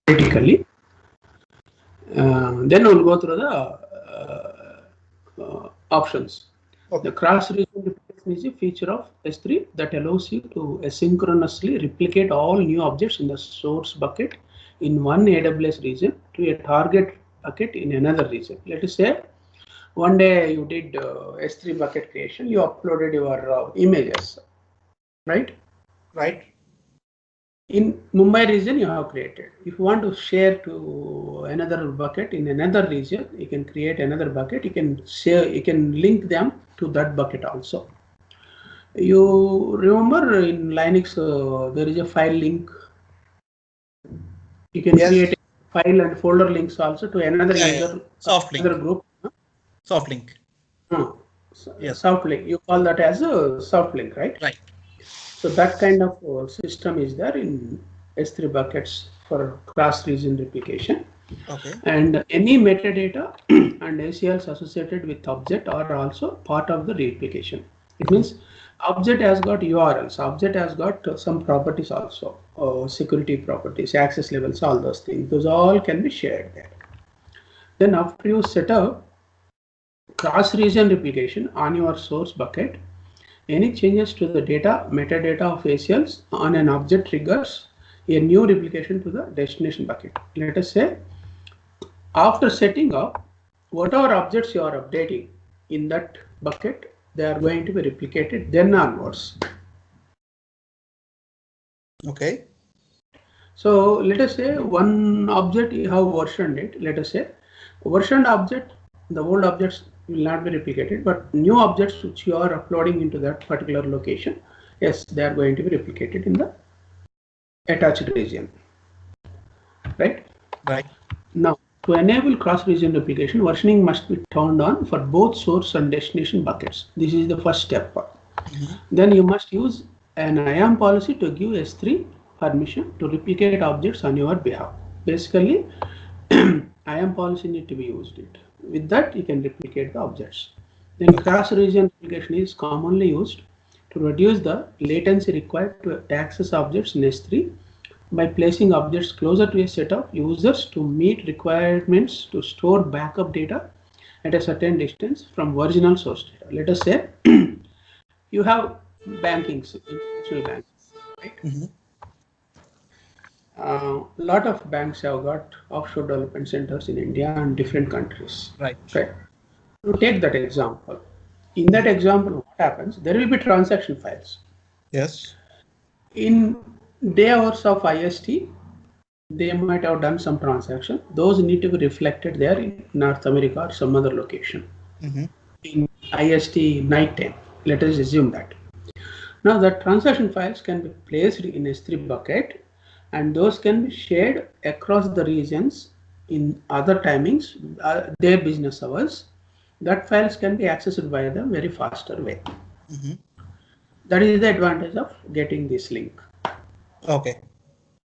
theoretically. Then we'll go through the options. Okay. The cross region replication is a feature of S3 that allows you to asynchronously replicate all new objects in the source bucket in one AWS region to a target bucket in another region. Let us say one day you did S3 bucket creation, you uploaded your images, right? Right. In Mumbai region, you have created. If you want to share to another bucket in another region, you can create another bucket. You can share, you can link them to that bucket also. You remember in Linux, there is a file link. You can create a file and folder links also to another user, soft link. another group. Soft link. Yes. Soft link. You call that as a soft link, right? Right. So that kind of system is there in S3 buckets for cross-region replication. Okay. And any metadata and ACLs associated with object are also part of the replication. It means object has got URLs, object has got some properties also, security properties, access levels, all those things. Those all can be shared there. Then after you set up cross-region replication on your source bucket, any changes to the data, metadata of ACLs on an object triggers a new replication to the destination bucket. Let us say, after setting up, whatever objects you are updating in that bucket, they are going to be replicated then onwards. Okay. So let us say one object you have versioned it. Let us say versioned object, the old objects will not be replicated, but new objects which you are uploading into that particular location, yes, they are going to be replicated in the attached region. Right? Right. Now, to enable cross-region replication, versioning must be turned on for both source and destination buckets. This is the first step. Then you must use an IAM policy to give S3 permission to replicate objects on your behalf. Basically, IAM policy need to be used. With that, you can replicate the objects. Then cross-region replication is commonly used to reduce the latency required to access objects in S3 by placing objects closer to a set of users to meet requirements to store backup data at a certain distance from original source data. Let us say you have bankings, international banks, right? Lot of banks have got offshore development centers in India and different countries. Right. Okay. To take that example, in that example, what happens? There will be transaction files. Yes. In day hours of IST, they might have done some transaction. Those need to be reflected there in North America or some other location. In IST night time, let us assume that. Now the transaction files can be placed in S3 bucket, and those can be shared across the regions in other timings, their business hours. That files can be accessed by them very faster way. That is the advantage of getting this link. Okay.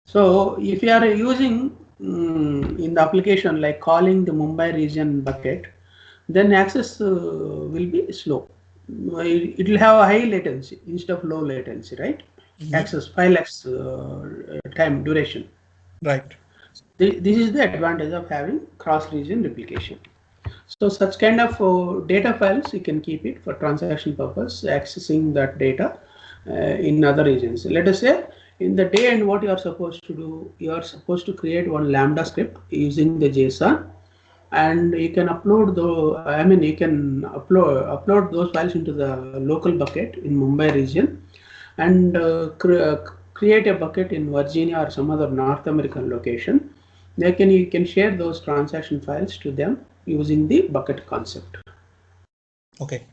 So if you are using in the application like calling the Mumbai region bucket, then access will be slow. It will have a high latency instead of low latency, right? Access 5x time duration. Right. This is the advantage of having cross-region replication. So such kind of data files, you can keep it for transaction purpose, accessing that data in other regions. Let us say in the day end, what you are supposed to do, you are supposed to create one Lambda script using the JSON, and you can upload you can upload those files into the local bucket in Mumbai region, and create a bucket in Virginia or some other North American location. You can share those transaction files to them using the bucket concept. Okay.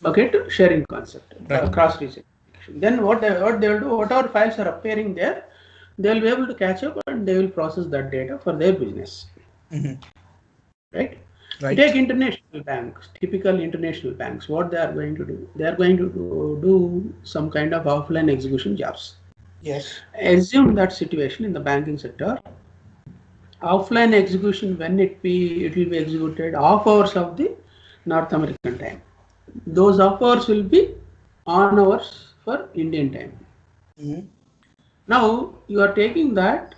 Bucket sharing concept, Right. cross region. Then what they will do, whatever files are appearing there, they will be able to catch up and they will process that data for their business. Right? Right. Take international banks, typical international banks. What they are going to do? They are going to do some kind of offline execution jobs. Yes. Assume that situation in the banking sector. Offline execution, when it will be executed off hours of the North American time. Those off hours will be on hours for Indian time. Now you are taking that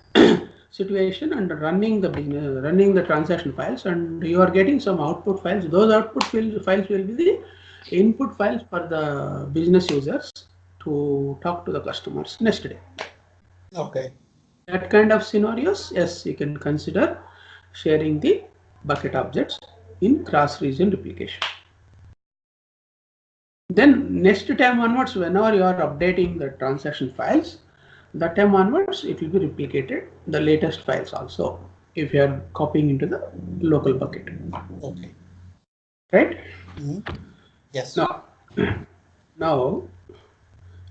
situation and running the business, running the transaction files, and you are getting some output files. Those output files will be the input files for the business users to talk to the customers next day. Okay. That kind of scenarios, yes, you can consider sharing the bucket objects in cross-region replication. Then next time onwards, whenever you are updating the transaction files, that time onwards it will be replicated, the latest files also, if you are copying into the local bucket. Okay. Right? Yes. Now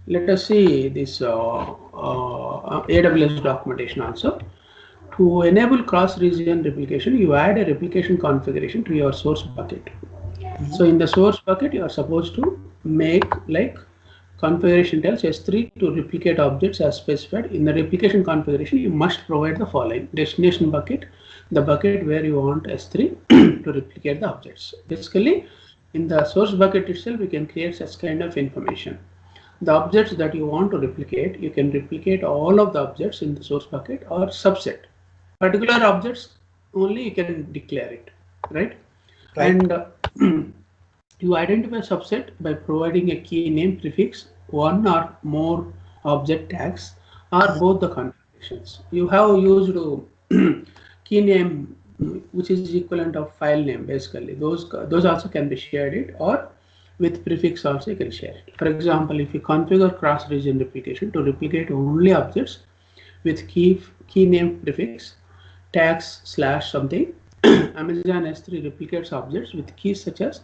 let us see this AWS documentation also. To enable cross-region replication, you add a replication configuration to your source bucket. So in the source bucket, you are supposed to make like configuration tells S3 to replicate objects as specified. In the replication configuration, you must provide the following: destination bucket, the bucket where you want S3 to replicate the objects. Basically, in the source bucket itself, you can create such kind of information. The objects that you want to replicate, you can replicate all of the objects in the source bucket or subset. Particular objects only you can declare it, right? And you identify subset by providing a key name prefix, one or more object tags, or both the configurations. You have used key name, which is equivalent of file name. Basically, those also can be shared it, or with prefix also you can share it. For example, if you configure cross-region replication to replicate only objects with key name prefix, tags / something, Amazon S3 replicates objects with keys such as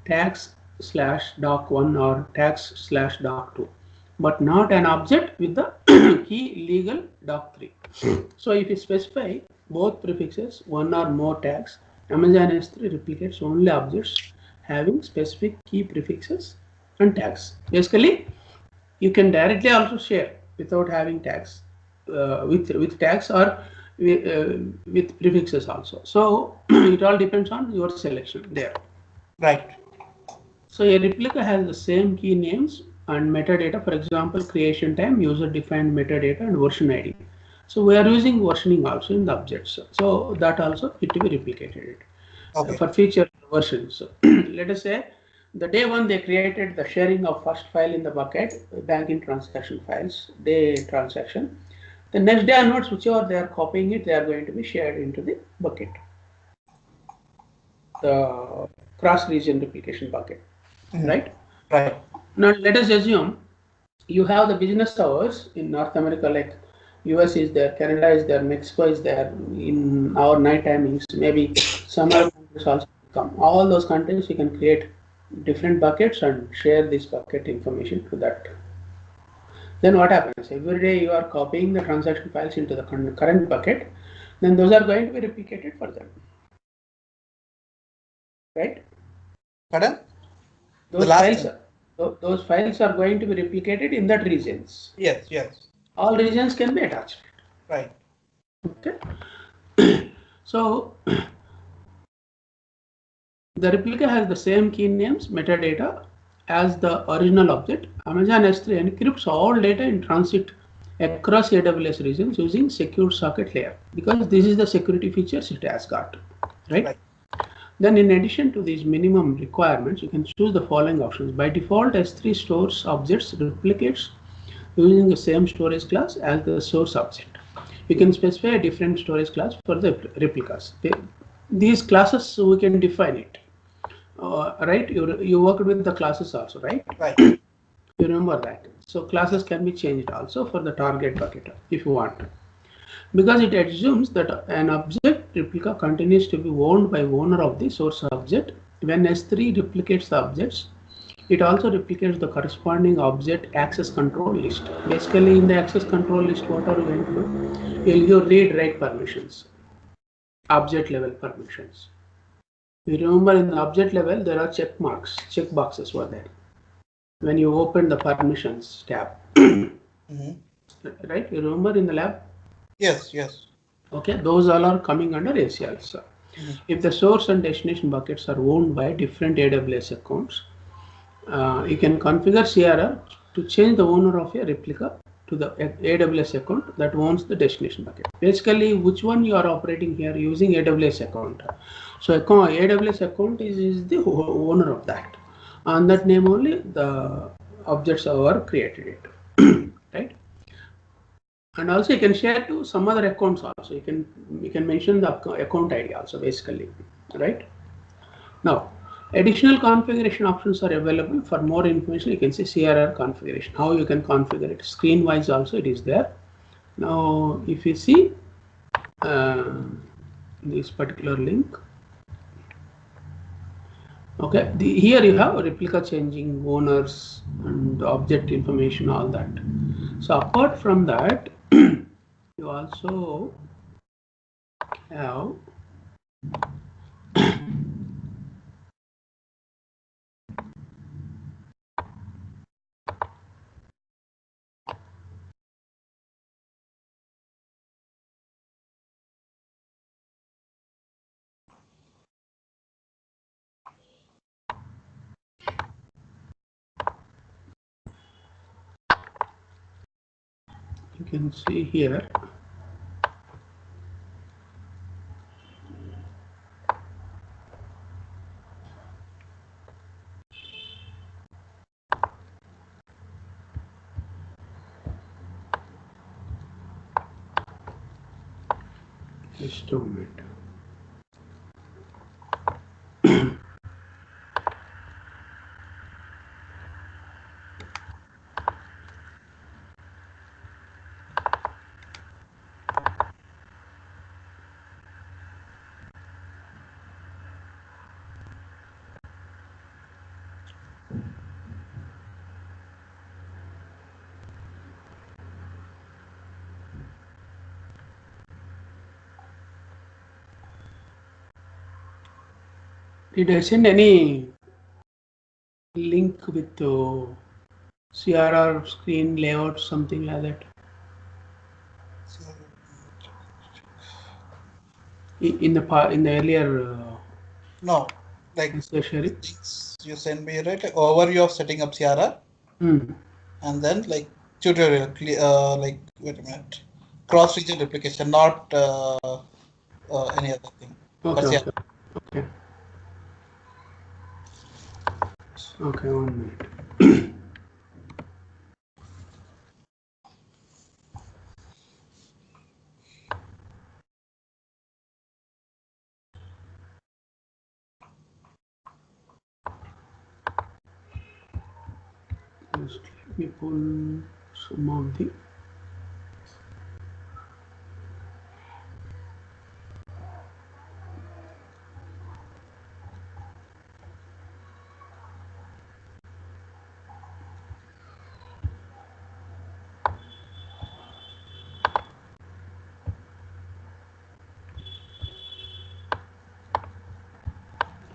tags / doc1 or tags / doc2, but not an object with the key legal doc3. So if you specify both prefixes, one or more tags, Amazon S3 replicates only objects having specific key prefixes and tags. Basically, you can directly also share without having tags, with tags or with prefixes also. So it all depends on your selection there. Right. So a replica has the same key names and metadata. For example, creation time, user defined metadata, and version ID. So we are using versioning also in the objects. So that also it to be replicated for future versions. Let us say the day one they created the sharing of first file in the bucket, banking transaction files, day transaction. The next day onwards, whichever they are copying it, they are going to be shared into the bucket, the cross-region replication bucket, right? Right. Now let us assume you have the business hours in North America, like US is there, Canada is there, Mexico is there. In our night timings, maybe some other countries also come. All those countries you can create different buckets and share this bucket information to that. Then what happens? Every day you are copying the transaction files into the current bucket, then those are going to be replicated for them. Right? Pardon? Those files are going to be replicated in that regions. Yes, yes. All regions can be attached. Right. Okay. So the replica has the same key names, metadata as the original object. Amazon S3 encrypts all data in transit across AWS regions using secure socket layer, because this is the security features it has got, right? Then in addition to these minimum requirements, you can choose the following options. By default, S3 stores objects replicates using the same storage class as the source object. You can specify a different storage class for the replicas. These classes we can define it. Right? You worked with the classes also, right? Right. You remember that. So classes can be changed also for the target bucket if you want. Because it assumes that an object replica continues to be owned by owner of the source object. When S3 replicates the objects, it also replicates the corresponding object access control list. Basically, in the access control list, what are you going to do? You'll give read-write permissions, object level permissions. You remember in the object level, there are check boxes were there. When you open the permissions tab, right? You remember in the lab? Yes, yes. Okay, those all are coming under ACLs. If the source and destination buckets are owned by different AWS accounts, you can configure CRR to change the owner of a replica to the AWS account that owns the destination bucket. Basically, which one you are operating here using AWS account. So AWS account is the owner of that. On that name only the objects are created it, right? And also you can share to some other accounts also. You can mention the account ID also basically, right? Now, additional configuration options are available. For more information, you can see CRR configuration. How you can configure it. Screen-wise also it is there. Now, if you see this particular link, okay, here you have replica changing owners and object information, all that. So apart from that, you also have you can see here just a minute. Did I send any link with CRR screen layout, something like that? In the earlier No, like session. things you send me, right? Overview of setting up CRR, and then like tutorial, like wait a minute, cross region replication, not any other thing. Okay, But yeah, okay. Okay, 1 minute. Just let me pull some of the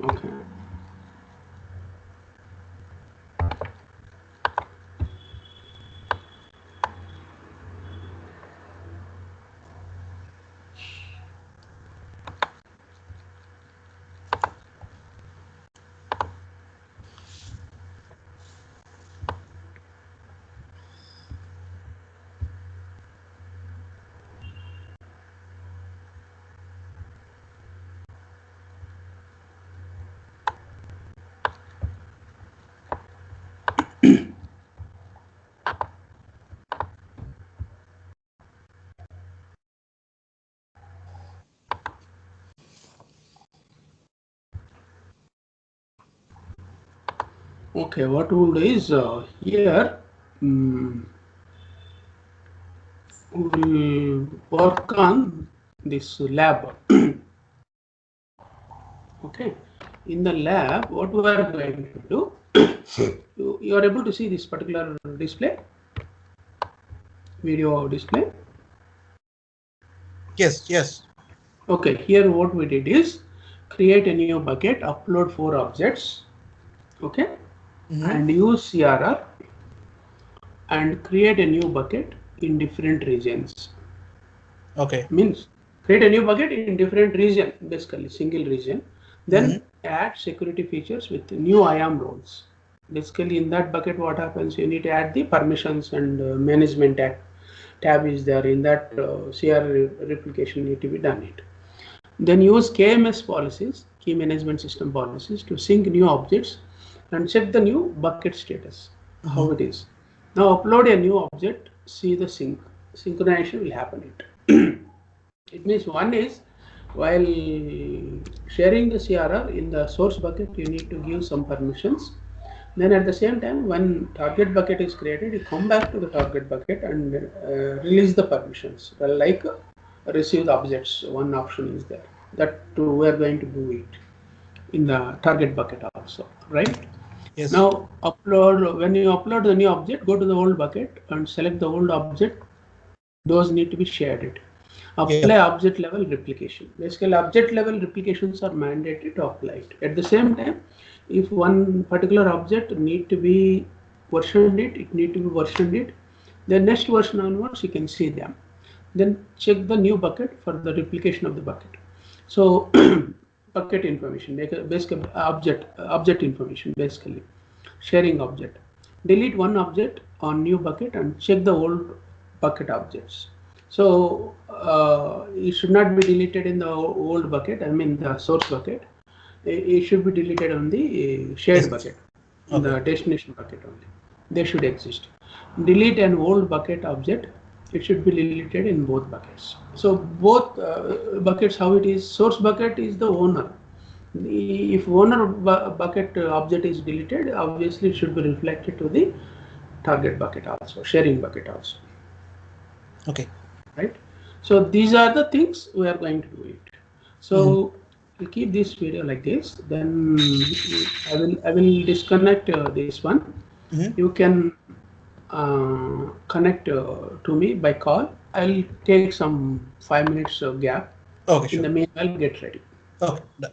okay. Okay, what we'll do is here we'll work on this lab. Okay, in the lab, what we are going to do, you are able to see this particular display, video display. yes. Okay, here what we did is create a new bucket, upload 4 objects, okay, and use CRR and create a new bucket in different regions. Okay. Means create a new bucket in different region, basically single region. Then add security features with new IAM roles. Basically, in that bucket, what happens? You need to add the permissions and management tab is there. In that CRR replication need to be done it. Then use KMS policies, key management system policies, to sync new objects and check the new bucket status, how it is. Now upload a new object, see the synchronization will happen. It means one is, while sharing the CRR in the source bucket, you need to give some permissions. Then at the same time, when target bucket is created, you come back to the target bucket and release the permissions. Well, like receive the objects, one option is there. That we are going to do it in the target bucket also, right? Yes. Now when you upload the new object, go to the old bucket and select the old object. Those need to be shared. Apply object level replication. Basically, object level replications are mandated to apply it. At the same time, if one particular object need to be versioned it, then next version onwards you can see them. Then check the new bucket for the replication of the bucket. So bucket information, basically object information, basically sharing object. Delete one object on new bucket and check the old bucket objects. So it should not be deleted in the old bucket, I mean the source bucket. It should be deleted on the shared bucket, in the destination bucket only. They should exist. Delete an old bucket object, it should be deleted in both buckets. So both buckets, how it is, source bucket is the owner. If owner bucket object is deleted, obviously it should be reflected to the target bucket also, sharing bucket also. Okay. Right. So these are the things we are going to do it. So we'll keep this video like this. Then I will disconnect this one. You can connect to me by call. I'll take some 5 minutes gap. Okay. Sure. In the meanwhile, get ready. Okay. Done.